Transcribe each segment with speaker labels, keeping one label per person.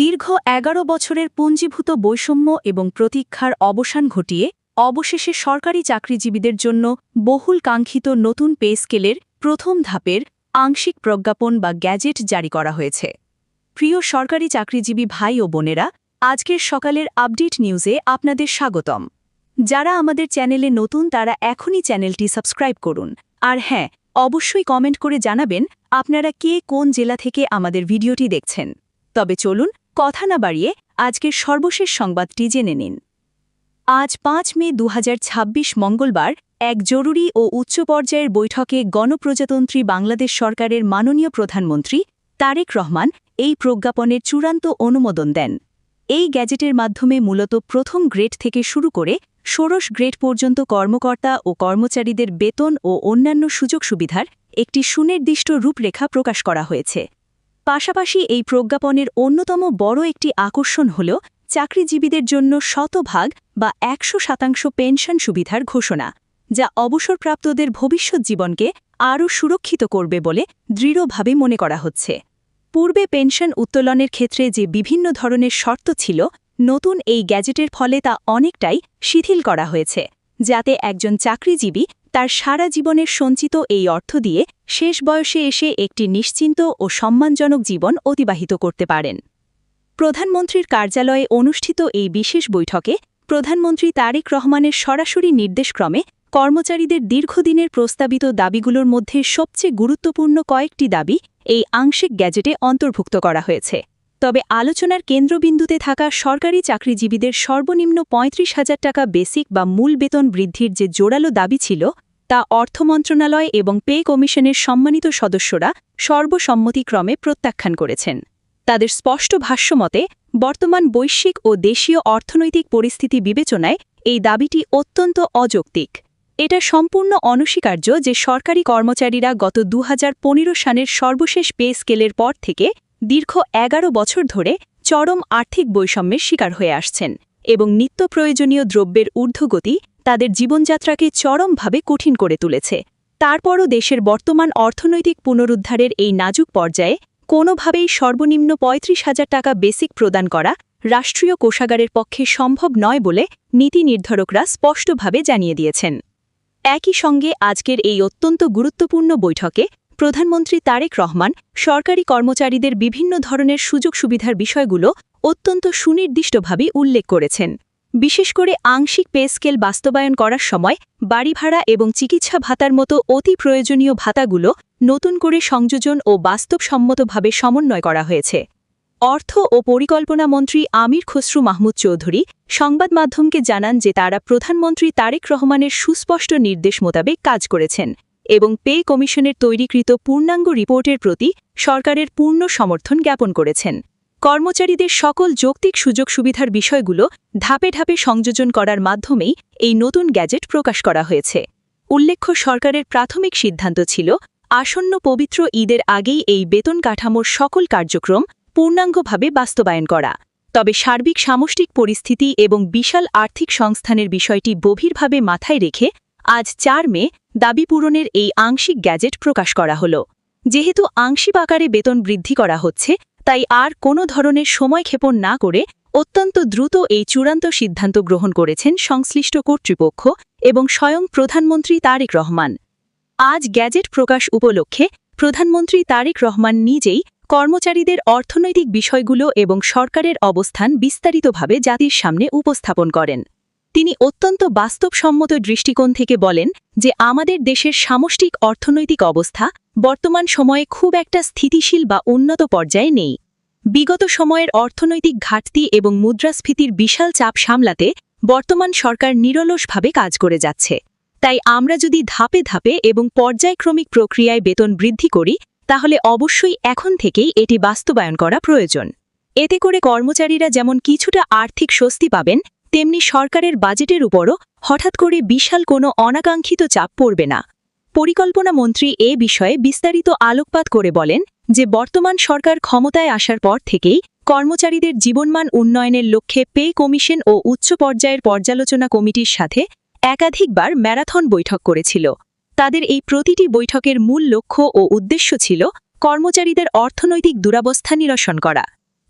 Speaker 1: দীর্ঘ ১১ বছরের পুঞ্জীভূত বৈষম্য এবং প্রতীক্ষার অবসান ঘটিয়ে অবশেষে সরকারি চাকরিজীবীদের জন্য বহুল কাঙ্ক্ষিত নতুন পে স্কেলের প্রথম ধাপের আংশিক প্রজ্ঞাপন বা গ্যাজেট জারি করা হয়েছে। প্রিয় সরকারি চাকরিজীবী ভাই ও বোনেরা, আজকের সকালের আপডেট নিউজে আপনাদের স্বাগতম। যারা আমাদের চ্যানেলে নতুন তারা এখনই চ্যানেলটি সাবস্ক্রাইব করুন। আর হ্যাঁ, অবশ্যই কমেন্ট করে জানাবেন আপনারা কে কোন জেলা থেকে আমাদের ভিডিওটি দেখছেন। তবে চলুন কথা না বাড়িয়ে আজকের সর্বশেষ সংবাদটি জেনে নিন। আজ ৫ মে ২০২৬ মঙ্গলবার এক জরুরি ও উচ্চ পর্যায়ের বৈঠকে গণপ্রজাতন্ত্রী বাংলাদেশ সরকারের মাননীয় প্রধানমন্ত্রী তারেক রহমান এই প্রজ্ঞাপনের চূড়ান্ত অনুমোদন দেন। এই গ্যাজেটের মাধ্যমে মূলত প্রথম গ্রেড থেকে শুরু করে ষোড়শ গ্রেড পর্যন্ত কর্মকর্তা ও কর্মচারীদের বেতন ও অন্যান্য সুযোগ সুবিধার একটি সুনির্দিষ্ট রূপরেখা প্রকাশ করা হয়েছে। পাশাপাশি এই প্রজ্ঞাপনের অন্যতম বড় একটি আকর্ষণ হল চাকরিজীবীদের জন্য শতভাগ বা ১০০% পেনশন সুবিধার ঘোষণা, যা অবসরপ্রাপ্তদের ভবিষ্যৎ জীবনকে আরও সুরক্ষিত করবে বলে দৃঢ়ভাবে মনে করা হচ্ছে। পূর্বে পেনশন উত্তোলনের ক্ষেত্রে যে বিভিন্ন ধরনের শর্ত ছিল, নতুন এই গ্যাজেটের ফলে তা অনেকটাই শিথিল করা হয়েছে, যাতে একজন চাকরিজীবী তার সারা জীবনের সঞ্চিত এই অর্থ দিয়ে শেষ বয়সে এসে একটি নিশ্চিন্ত ও সম্মানজনক জীবন অতিবাহিত করতে পারেন। প্রধানমন্ত্রীর কার্যালয়ে অনুষ্ঠিত এই বিশেষ বৈঠকে প্রধানমন্ত্রী তারেক রহমানের সরাসরি নির্দেশক্রমে কর্মচারীদের দীর্ঘদিনের প্রস্তাবিত দাবিগুলোর মধ্যে সবচেয়ে গুরুত্বপূর্ণ কয়েকটি দাবি এই আংশিক গ্যাজেটে অন্তর্ভুক্ত করা হয়েছে। তবে আলোচনার কেন্দ্রবিন্দুতে থাকা সরকারি চাকরিজীবীদের সর্বনিম্ন ৩৫,০০০ টাকা বেসিক বা মূল বেতন বৃদ্ধির যে জোরালো দাবি ছিল, তা অর্থ মন্ত্রণালয় এবং পে কমিশনের সম্মানিত সদস্যরা সর্বসম্মতিক্রমে প্রত্যাখ্যান করেছেন। তাদের স্পষ্ট ভাষ্যমতে বর্তমান বৈশ্বিক ও দেশীয় অর্থনৈতিক পরিস্থিতি বিবেচনায় এই দাবিটি অত্যন্ত অযৌক্তিক। এটা সম্পূর্ণ অনস্বীকার্য যে সরকারি কর্মচারীরা গত ২০১৫ সালের সর্বশেষ পে স্কেলের পর থেকে দীর্ঘ ১১ বছর ধরে চরম আর্থিক বৈষম্যের শিকার হয়ে আসছেন এবং নিত্য প্রয়োজনীয় দ্রব্যের ঊর্ধ্বগতি তাদের জীবনযাত্রাকে চরমভাবে কঠিন করে তুলেছে। তারপরও দেশের বর্তমান অর্থনৈতিক পুনরুদ্ধারের এই নাজুক পর্যায়ে কোনোভাবেই সর্বনিম্ন ৩৫,০০০ টাকা বেসিক প্রদান করা রাষ্ট্রীয় কোষাগারের পক্ষে সম্ভব নয় বলে নীতি নির্ধারকরা স্পষ্টভাবে জানিয়ে দিয়েছেন। একই সঙ্গে আজকের এই অত্যন্ত গুরুত্বপূর্ণ বৈঠকে প্রধানমন্ত্রী তারেক রহমান সরকারি কর্মচারীদের বিভিন্ন ধরনের সুযোগ সুবিধার বিষয়গুলো অত্যন্ত সুনির্দিষ্টভাবে উল্লেখ করেছেন। বিশেষ করে আংশিক পে স্কেল বাস্তবায়ন করার সময় বাড়ি ভাড়া এবং চিকিৎসা ভাতার মতো অতি প্রয়োজনীয় ভাতাগুলো নতুন করে সংযোজন ও বাস্তবসম্মতভাবে সমন্বয় করা হয়েছে। অর্থ ও পরিকল্পনা মন্ত্রী আমির খসরু মাহমুদ চৌধুরী সংবাদ মাধ্যমকে জানান যে তারা প্রধানমন্ত্রী তারেক রহমানের সুস্পষ্ট নির্দেশ মোতাবেক কাজ করেছেন এবং পে কমিশনের তৈরিকৃত পূর্ণাঙ্গ রিপোর্টের প্রতি সরকারের পূর্ণ সমর্থন জ্ঞাপন করেছেন। কর্মচারীদের সকল যৌক্তিক সুযোগ সুবিধার বিষয়গুলো ধাপে ধাপে সংযোজন করার মাধ্যমেই এই নতুন গ্যাজেট প্রকাশ করা হয়েছে। উল্লেখ্য, সরকারের প্রাথমিক সিদ্ধান্ত ছিল আসন্ন পবিত্র ঈদের আগেই এই বেতন কাঠামোর সকল কার্যক্রম পূর্ণাঙ্গভাবে বাস্তবায়ন করা। তবে সার্বিক সামষ্টিক পরিস্থিতি এবং বিশাল আর্থিক সংস্থানের বিষয়টি গভীরভাবে মাথায় রেখে আজ ৪ মে দাবি পূরণের এই আংশিক গ্যাজেট প্রকাশ করা হল। যেহেতু আংশিক আকারে বেতন বৃদ্ধি করা হচ্ছে, তাই আর কোনো ধরনের সময়ক্ষেপণ না করে অত্যন্ত দ্রুত এই চূড়ান্ত সিদ্ধান্ত গ্রহণ করেছেন সংশ্লিষ্ট কর্তৃপক্ষ এবং স্বয়ং প্রধানমন্ত্রী তারেক রহমান। আজ গ্যাজেট প্রকাশ উপলক্ষে প্রধানমন্ত্রী তারেক রহমান নিজেই কর্মচারীদের অর্থনৈতিক বিষয়গুলো এবং সরকারের অবস্থান বিস্তারিতভাবে জাতির সামনে উপস্থাপন করেন। তিনি অত্যন্ত বাস্তবসম্মত দৃষ্টিকোণ থেকে বলেন যে আমাদের দেশের সামষ্টিক অর্থনৈতিক অবস্থা বর্তমান সময়ে খুব একটা স্থিতিশীল বা উন্নত পর্যায়ে নেই। বিগত সময়ের অর্থনৈতিক ঘাটতি এবং মুদ্রাস্ফীতির বিশাল চাপ সামলাতে বর্তমান সরকার নিরলসভাবে কাজ করে যাচ্ছে। তাই আমরা যদি ধাপে ধাপে এবং পর্যায়ক্রমিক প্রক্রিয়ায় বেতন বৃদ্ধি করি, তাহলে অবশ্যই এখন থেকেই এটি বাস্তবায়ন করা প্রয়োজন। এতে করে কর্মচারীরা যেমন কিছুটা আর্থিক স্বস্তি পাবেন, তেমনি সরকারের বাজেটের উপরও হঠাৎ করে বিশাল কোনো অনাকাঙ্ক্ষিত চাপ পড়বে না। পরিকল্পনা মন্ত্রী এ বিষয়ে বিস্তারিত আলোকপাত করে বলেন যে বর্তমান সরকার ক্ষমতায় আসার পর থেকেই কর্মচারীদের জীবনমান উন্নয়নের লক্ষ্যে পে কমিশন ও উচ্চ পর্যায়ের পর্যালোচনা কমিটির সাথে একাধিকবার ম্যারাথন বৈঠক করেছিল। তাদের এই প্রতিটি বৈঠকের মূল লক্ষ্য ও উদ্দেশ্য ছিল কর্মচারীদের অর্থনৈতিক দুরবস্থা নিরসন করা।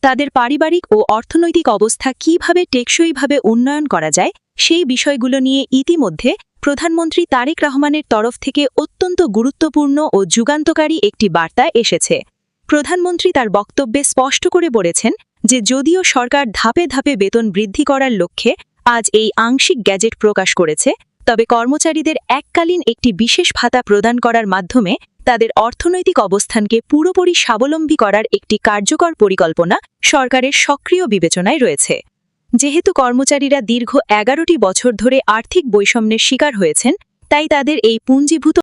Speaker 1: তাদের পারিবারিক ও অর্থনৈতিক অবস্থা কিভাবে টেকসইভাবে উন্নয়ন করা যায় সেই বিষয়গুলো নিয়ে ইতিমধ্যে প্রধানমন্ত্রী তারেক রহমানের তরফ থেকে অত্যন্ত গুরুত্বপূর্ণ ও যুগান্তকারী একটি বার্তা এসেছে। প্রধানমন্ত্রী তার বক্তব্যে স্পষ্ট করে বলেছেন যে যদিও সরকার ধাপে ধাপে বেতন বৃদ্ধি করার লক্ষ্যে আজ এই আংশিক গ্যাজেট প্রকাশ করেছে, তবে কর্মচারীদের এককালীন একটি বিশেষ ভাতা প্রদান করার মাধ্যমে তাদের অর্থনৈতিক অবস্থানকে পুরোপুরি স্বাবলম্বী করার একটি কার্যকর পরিকল্পনা সরকারের সক্রিয় বিবেচনায় রয়েছে। যেহেতু কর্মচারীরা দীর্ঘ 11টি বছর ধরে আর্থিক বৈষম্যের শিকার হয়েছেন, তাই তাদের এই পুঞ্জীভূত